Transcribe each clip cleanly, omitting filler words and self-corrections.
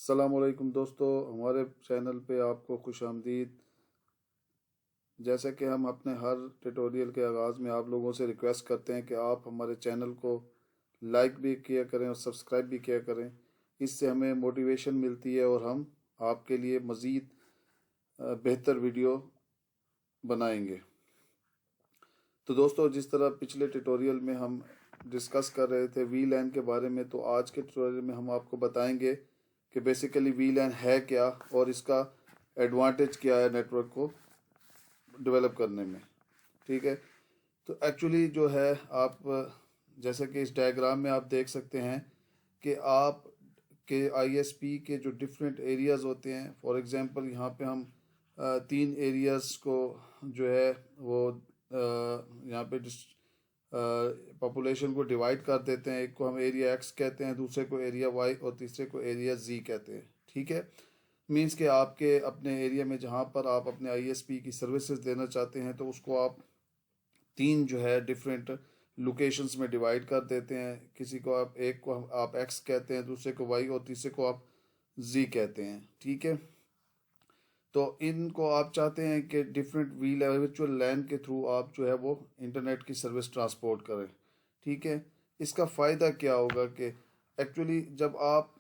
अस्सलाम वालेकुम दोस्तों, हमारे चैनल पे आपको खुश आमदीद। जैसे कि हम अपने हर ट्यूटोरियल के आगाज़ में आप लोगों से रिक्वेस्ट करते हैं कि आप हमारे चैनल को लाइक भी किया करें और सब्सक्राइब भी किया करें। इससे हमें मोटिवेशन मिलती है और हम आपके लिए मज़ीद बेहतर वीडियो बनाएंगे। तो दोस्तों, जिस तरह पिछले ट्यूटोरियल में हम डिस्कस कर रहे थे VLAN के बारे में, तो आज के ट्यूटोरियल में हम आपको बताएंगे कि बेसिकली VLAN है क्या और इसका एडवांटेज क्या है नेटवर्क को डेवलप करने में। ठीक है, तो एक्चुअली जो है, आप जैसे कि इस डायग्राम में आप देख सकते हैं कि आप के ISP के जो डिफरेंट एरियाज़ होते हैं। फॉर एग्जांपल यहाँ पे हम 3 एरियाज़ को जो है वो यहाँ पे पॉपुलेशन को डिवाइड कर देते हैं। एक को हम एरिया X कहते हैं, दूसरे को एरिया Y और तीसरे को एरिया Z कहते हैं। ठीक है, मीन्स कि आपके अपने एरिया में जहाँ पर आप अपने ISP की सर्विसेज देना चाहते हैं, तो उसको आप 3 जो है डिफरेंट लोकेशंस में डिवाइड कर देते हैं। किसी को एक को आप X कहते हैं, दूसरे को Y और तीसरे को आप Z कहते हैं। ठीक है, तो इनको आप चाहते हैं कि डिफरेंट वर्चुअल लैन के थ्रू आप जो है वो इंटरनेट की सर्विस ट्रांसपोर्ट करें। ठीक है, इसका फ़ायदा क्या होगा कि एक्चुअली जब आप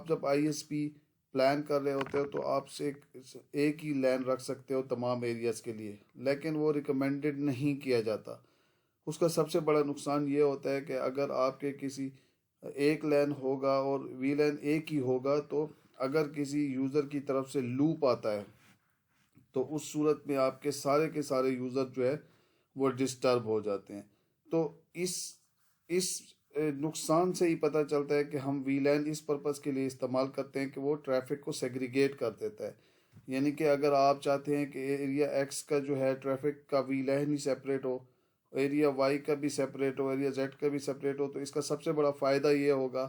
जब ISP प्लान कर रहे होते हो तो आप एक ही लैन रख सकते हो तमाम एरियाज़ के लिए, लेकिन वो रिकमेंडेड नहीं किया जाता। उसका सबसे बड़ा नुकसान ये होता है कि अगर आपके किसी एक लैन होगा और VLAN एक ही होगा, तो अगर किसी यूज़र की तरफ से लूप आता है तो उस सूरत में आपके सारे के सारे यूज़र जो है वो डिस्टर्ब हो जाते हैं। तो इस नुकसान से ही पता चलता है कि हम VLAN इस पर्पज़ के लिए इस्तेमाल करते हैं कि वो ट्रैफिक को सेग्रीगेट कर देता है। यानी कि अगर आप चाहते हैं कि एरिया X का जो है ट्रैफिक का VLAN ही सेपरेट हो, एरिया Y का भी सेपरेट हो, एरिया Z का भी सेपरेट हो, तो इसका सबसे बड़ा फ़ायदा ये होगा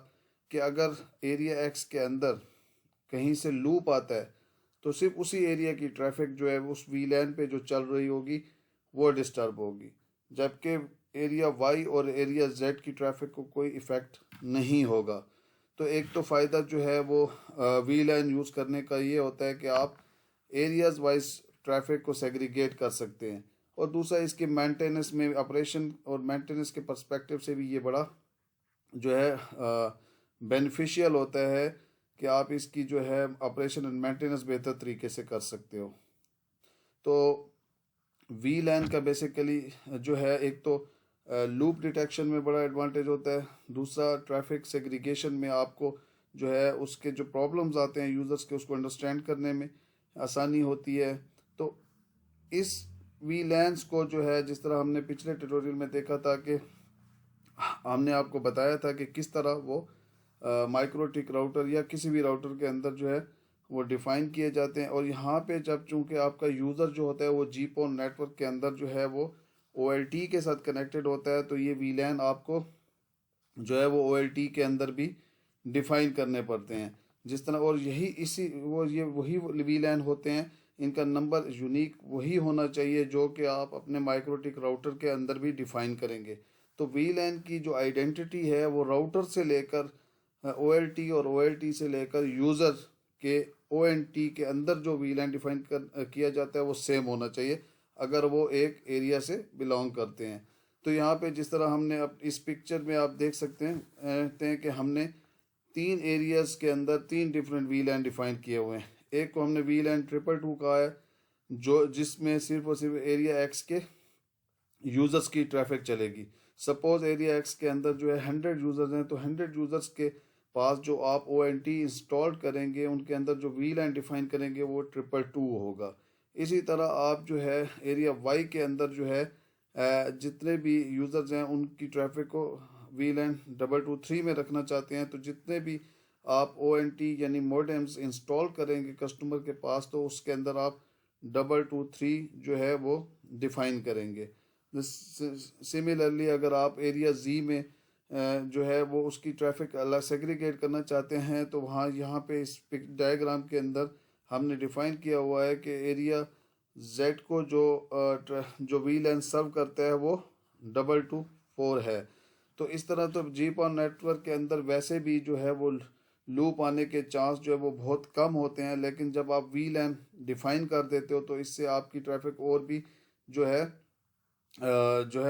कि अगर एरिया X के अंदर कहीं से लूप आता है तो सिर्फ उसी एरिया की ट्रैफिक जो है उस VLAN पे जो चल रही होगी वो डिस्टर्ब होगी, जबकि एरिया Y और एरिया Z की ट्रैफिक को कोई इफ़ेक्ट नहीं होगा। तो एक तो फ़ायदा जो है वो VLAN यूज़ करने का ये होता है कि आप एरियाज़ वाइज ट्रैफिक को सेग्रीगेट कर सकते हैं, और दूसरा इसके मेंटेनेंस में, ऑपरेशन और मेंटेनेंस के पर्सपेक्टिव से भी ये बड़ा जो है बेनिफिशियल होता है कि आप इसकी जो है ऑपरेशन एंड मेंटेनेंस बेहतर तरीके से कर सकते हो। तो VLAN का बेसिकली जो है, एक तो लूप डिटेक्शन में बड़ा एडवांटेज होता है, दूसरा ट्रैफिक सेग्रीगेशन में आपको जो है उसके जो प्रॉब्लम्स आते हैं यूज़र्स के, उसको अंडरस्टैंड करने में आसानी होती है। तो इस VLANs को जो है, जिस तरह हमने पिछले ट्यूटोरियल में देखा था कि हमने आपको बताया था कि किस तरह वो माइक्रोटिक राउटर या किसी भी राउटर के अंदर जो है वो डिफ़ाइन किए जाते हैं। और यहाँ पे जब चूँकि आपका यूज़र जो होता है वो GPON नेटवर्क के अंदर जो है वो OLT के साथ कनेक्टेड होता है, तो ये VLAN आपको जो है वो OLT के अंदर भी डिफ़ाइन करने पड़ते हैं जिस तरह। और यही इसी वो ये वही VLAN होते हैं, इनका नंबर यूनिक वही होना चाहिए जो कि आप अपने माइक्रोटिक राउटर के अंदर भी डिफ़ाइन करेंगे। तो VLAN की जो आइडेंटिटी है वो राउटर से लेकर OLT और OLT से लेकर यूज़र के ONT के अंदर जो VLAN डिफाइन किया जाता है वो सेम होना चाहिए अगर वो एक एरिया से बिलोंग करते हैं। तो यहाँ पे जिस तरह हमने अब इस पिक्चर में आप देख सकते हैं कि हमने 3 एरियाज़ के अंदर 3 डिफरेंट VLAN डिफाइन किए हुए हैं। एक को हमने VLAN 222 कहा है, जो जिसमें सिर्फ और सिर्फ एरिया X के यूज़र्स की ट्रैफिक चलेगी। सपोज एरिया X के अंदर जो है 100 यूज़र्स हैं, तो 100 यूज़र्स के पास जो आप ONT इंस्टॉल करेंगे, उनके अंदर जो VLAN डिफाइन करेंगे वो 222 होगा। इसी तरह आप जो है एरिया Y के अंदर जो है जितने भी यूज़र्स हैं उनकी ट्रैफिक को VLAN 223 में रखना चाहते हैं, तो जितने भी आप ONT यानी मोडेम्स इंस्टॉल करेंगे कस्टमर के पास, तो उसके अंदर आप 223 जो है वो डिफाइन करेंगे। सिमिलरली अगर आप एरिया Z में जो है वो उसकी ट्रैफिक अलग सेग्रीगेट करना चाहते हैं, तो वहाँ यहाँ पे इस डायग्राम के अंदर हमने डिफ़ाइन किया हुआ है कि एरिया Z को जो VLAN सर्व करता है वो 224 है। तो इस तरह तो GPON नेटवर्क के अंदर वैसे भी जो है वो لوپ آنے کے چانس جو ہے وہ بہت کم ہوتے ہیں. لیکن جب آپ وی لین ڈیفائن کر دیتے ہو تو اس سے آپ کی ٹریفک اور بھی جو ہے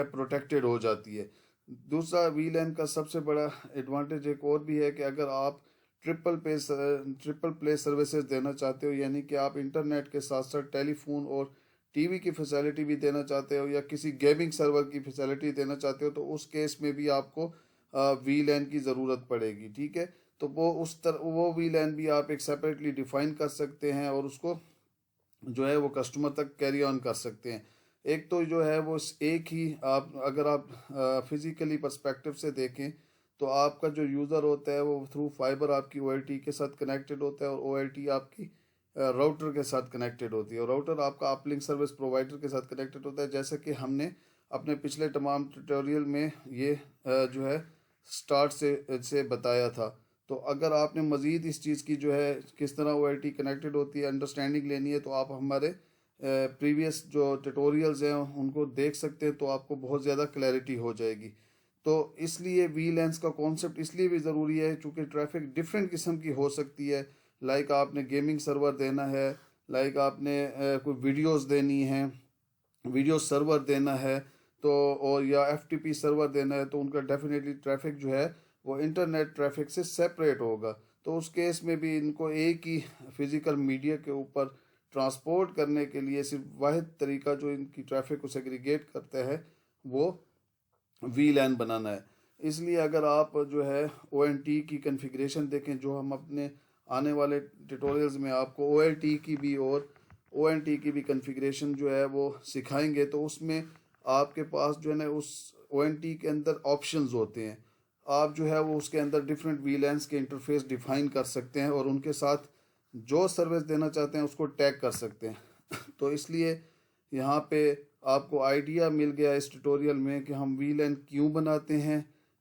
پروٹیکٹڈ ہو جاتی ہے. دوسرا وی لین کا سب سے بڑا ایڈوانٹیج ایک اور بھی ہے کہ اگر آپ ٹرپل پلے سروسز دینا چاہتے ہو، یعنی کہ آپ انٹرنیٹ کے ساتھ ساتھ ٹیلی فون اور ٹی وی کی فیسلٹی بھی دینا چاہتے ہو یا کسی گیمنگ سرور کی فیسلٹی دینا چاہتے ہو، تو اس کیس میں بھی آپ کو وی لین کی ضرورت پڑے گی. ٹھیک ہے، تو وہ وی لین بھی آپ ایک سیپریٹلی ڈیفائن کر سکتے ہیں اور اس کو جو ہے وہ کسٹمر تک کیری آن کر سکتے ہیں. ایک تو جو ہے وہ ایک ہی اگر آپ فزیکلی پرسپیکٹو سے دیکھیں تو آپ کا جو یوزر ہوتا ہے وہ تھرو فائبر آپ کی او ایل ٹی کے ساتھ کنیکٹڈ ہوتا ہے اور او ایل ٹی آپ کی راؤٹر کے ساتھ کنیکٹڈ ہوتی ہے اور راؤٹر آپ کا اپ لنک سروس پرووائڈر کے ساتھ کنیکٹڈ ہوتا ہے. جیسا کہ ہم نے اپنے پچھلے تمام ٹیوٹوریل میں یہ جو ہے سٹارٹ سے بتایا تھا. تو اگر آپ نے مزید اس چیز کی جو ہے کس طرح او ایل ٹی کنیکٹڈ ہوتی ہے انڈرسٹینڈنگ لینی ہے تو آپ ہمارے پریویس جو ٹیٹوریلز ہیں ان کو دیکھ سکتے ہیں، تو آپ کو بہت زیادہ کلیئرٹی ہو جائے گی. تو اس لیے وی لینس کا کانسیپٹ اس لیے بھی ضروری ہے چونکہ ٹریفک ڈفرینٹ قسم کی ہو سکتی ہے. لائک آپ نے گیمنگ سرور دینا ہے، لائک آپ نے کوئی ویڈیوز دینی ہیں، ویڈیو سرور دینا ہے تو اور یا ایف ٹی پی سرور دینا ہے، تو ان کا ڈیفینیٹلی ٹریفک جو ہے وہ انٹرنیٹ ٹریفک سے سیپریٹ ہوگا. تو اس کیس میں بھی ان کو ایک ہی فزیکل میڈیا کے اوپر ٹرانسپورٹ کرنے کے لیے صرف واحد طریقہ جو ان کی ٹریفک کو سیگریگیٹ کرتا ہے وہ وی لین بنانا ہے. اس لیے اگر آپ جو ہے او این ٹی کی کنفیگریشن دیکھیں، جو ہم اپنے آنے والے ٹیٹوریلز میں آپ کو او ایل ٹی کی بھی اور او این ٹی کی بھی کنفیگریشن جو ہے وہ سکھائیں گے، تو اس میں آپ کے پاس جو ہے نا اس او این ٹی کے اندر آپشنز ہوتے ہیں. آپ جو ہے وہ اس کے اندر ڈفرینٹ وی لینس کے انٹرفیس ڈیفائن کر سکتے ہیں اور ان کے ساتھ جو سروس دینا چاہتے ہیں اس کو ٹیگ کر سکتے ہیں. تو اس لیے یہاں پہ آپ کو آئیڈیا مل گیا اس ٹیٹوریل میں کہ ہم وی لین کیوں بناتے ہیں،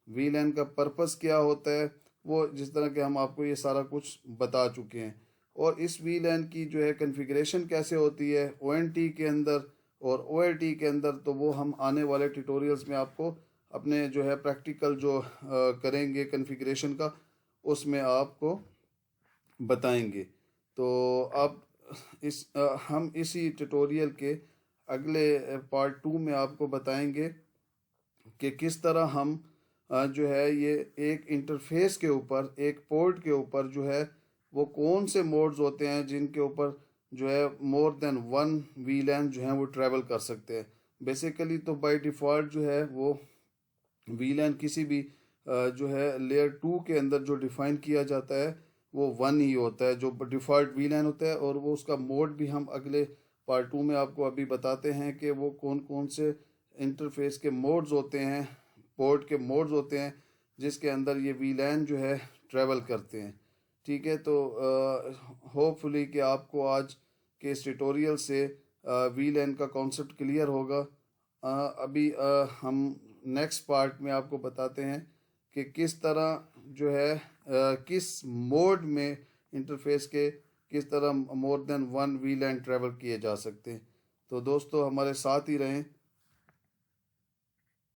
وی لین کا پرپس کیا ہوتا ہے، وہ جس طرح کہ ہم آپ کو یہ سارا کچھ بتا چکے ہیں. اور اس وی لین کی جو ہے کنفیگریشن کیسے ہوتی ہے او این ٹی کے اندر اور او ایل ٹی کے اندر، تو وہ ہم آنے والے ٹیٹوریلز میں آپ کو اپنے جو ہے پریکٹیکل جو کریں گے کنفیگریشن کا اس میں آپ کو بتائیں گے. تو اب ہم اسی ٹیٹوریل کے اگلے پارٹ 2 میں آپ کو بتائیں گے کہ کس طرح ہم جو ہے یہ ایک انٹرفیس کے اوپر ایک پورٹ کے اوپر جو ہے وہ کون سے موڈز ہوتے ہیں جن کے اوپر جو ہے مور دین ون وی لین جو ہیں وہ ٹریول کر سکتے ہیں. بیسیکلی تو بائی ڈیفالٹ جو ہے وہ وی لین کسی بھی جو ہے لیئر 2 کے اندر جو ڈیفائن کیا جاتا ہے وہ 1 ہی ہوتا ہے جو ڈیفالٹ وی لین ہوتا ہے، اور وہ اس کا موڈ بھی ہم اگلے پارٹ 2 میں آپ کو ابھی بتاتے ہیں کہ وہ کون کون سے انٹرفیس کے موڈز ہوتے ہیں، پورٹ کے موڈز ہوتے ہیں جس کے اندر یہ وی لین جو ہے ٹریول کرتے ہیں. ٹھیک ہے، تو ہوپ فلی کہ آپ کو آج کے اس ٹیٹوریل سے وی لین کا کانسیپٹ کلیئر ہوگا. ابھی ہم نیکسٹ پارٹ میں آپ کو بتاتے ہیں کہ کس طرح جو ہے کس موڈ میں انٹرفیس کے کس طرح مور دین ون وی لین ٹریول کیے جا سکتے ہیں. تو دوستو ہمارے ساتھ ہی رہیں.